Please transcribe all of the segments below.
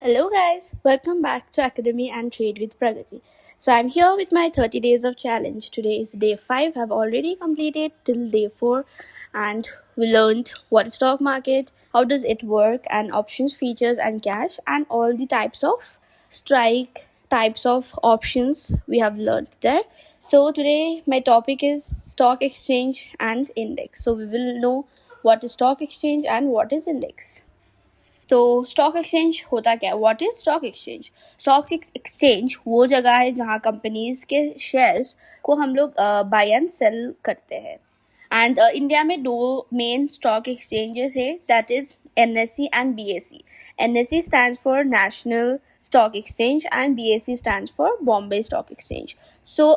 Hello, guys. Welcome back to Academy and Trade with Pragati. So, I'm here with my 30 days of challenge. Today is day 5. I've already completed till day 4, and we learned what is stock market, how does it work, and options, features, and cash, and all the types of strike, types of options we have learned there. So, today my topic is stock exchange and index. So, we will know what is stock exchange and what is index. तो stock exchange होता क्या है? What is stock exchange? Stock exchange वो जगह है जहाँ companies के shares को हम लोग बाय एंड सेल करते हैं. एंड इंडिया में दो मेन स्टॉक एक्सचेंजेस है, that is NSE and BSE. NSE stands for National Stock Exchange and BSE stands for Bombay Stock Exchange. So,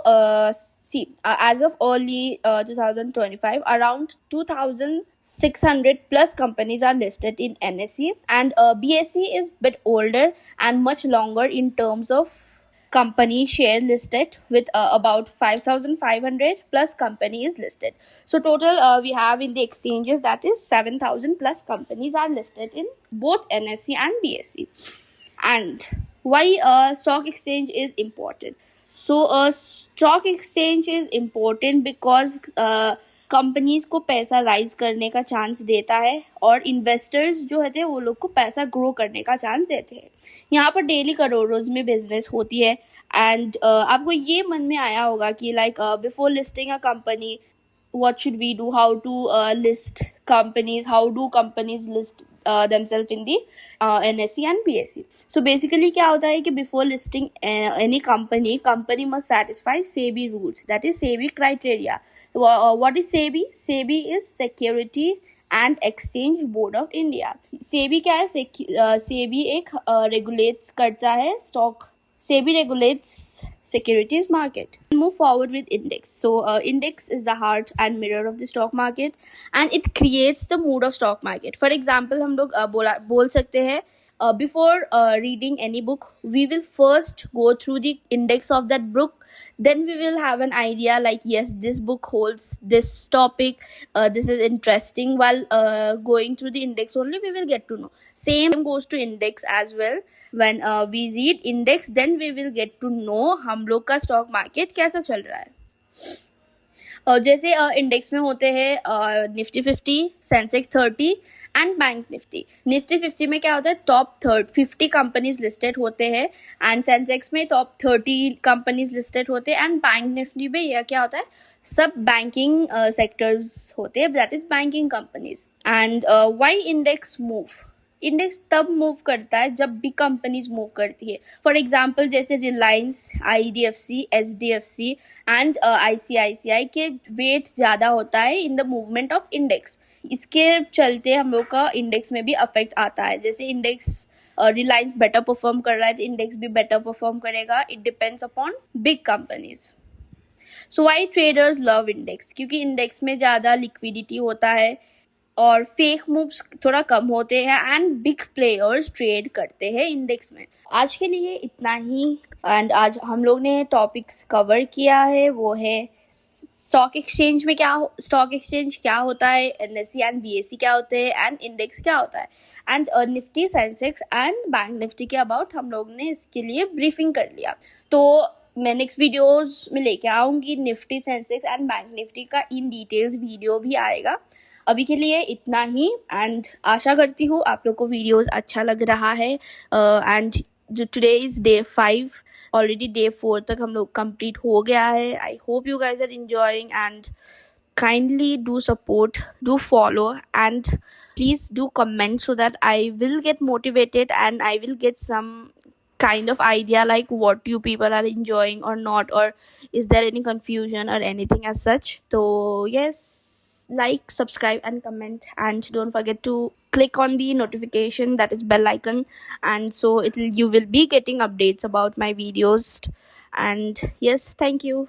as of early 2025, around 2,600 plus companies are listed in NSE, and BSE is a bit older and much longer in terms of company share listed with about 5,500 plus companies listed. So total we have in the exchanges, that is 7,000 plus companies are listed in both NSE and BSE. And why stock exchange is important? So stock exchange is important because companies को पैसा rise करने का chance देता है और investors जो होते हैं वो लोग को पैसा ग्रो करने का चांस देते हैं. यहाँ पर डेली करोड़ों में बिजनेस होती है. एंड आपको ये मन में आया होगा कि like before listing a company, what should we do, how to list companies, how do companies list themselves in the NSE and BSE. So basically क्या होता है कि before listing any company must satisfy SEBI rules, that is SEBI criteria. What is SEBI? SEBI is Security and Exchange Board of India. SEBI क्या है? SEBI एक regulates करता है stock. SEBI regulates securities market. Move forward with index. So index is the heart and mirror of the stock market and it creates the mood of stock market. For example, हम लोग बोल सकते हैं before reading any book, we will first go through the index of that book. Then we will have an idea like, yes, this book holds this topic, this is interesting. While going through the index only, we will get to know. Same goes to index as well. When we read index, then we will get to know हम लोग का stock market कैसा चल रहा है. जैसे index में होते हैं Nifty 50, Sensex 30 and bank Nifty. Nifty 50 में क्या होता है? टॉप 50 कंपनीज लिस्टेड होते हैं एंड सेंसेक्स में टॉप 30 कंपनीज लिस्टेड होते हैं एंड बैंक निफ्टी में यह क्या होता है? सब बैंकिंग सेक्टर्स होते हैं, that is banking companies. And why index move? Index तब मूव करता है जब भी कंपनीज मूव करती है. फॉर एग्जाम्पल जैसे Reliance, IDFC, SDFC and ICICI के वेट ज़्यादा होता है in the movement of index. इसके चलते हम लोग का इंडेक्स में भी अफेक्ट आता है. जैसे इंडेक्स रिलायंस बेटर परफॉर्म कर रहा है तो इंडेक्स भी बेटर परफॉर्म करेगा. It depends upon big companies. So why traders love index? क्योंकि इंडेक्स में ज़्यादा लिक्विडिटी होता है और फेक मूव्स थोड़ा कम होते हैं एंड बिग प्लेयर्स ट्रेड करते हैं इंडेक्स में. आज के लिए इतना ही. एंड आज हम लोग ने टॉपिक्स कवर किया है, वो है स्टॉक एक्सचेंज में स्टॉक एक्सचेंज क्या होता है, NSE एंड BSE क्या होते हैं एंड इंडेक्स क्या होता है, and Nifty, Sensex and bank Nifty के अबाउट हम लोग ने इसके लिए ब्रीफिंग कर लिया. तो मैं नेक्स्ट वीडियोस में लेके आऊँगी Nifty, Sensex and bank Nifty का इन डिटेल्स वीडियो भी आएगा. अभी के लिए इतना ही एंड आशा करती हूँ आप लोग को वीडियोस अच्छा लग रहा है. And today is day 5, already day 4 तक हम लोग कंप्लीट हो गया है. I hope you guys are enjoying and kindly do support, do follow and please do comment so that I will get motivated and I will get some kind of idea like what you people are enjoying or not, or is there any confusion or anything as such. So yes, like, subscribe and comment and don't forget to click on the notification, that is bell icon, and so you will be getting updates about my videos. And yes, thank you.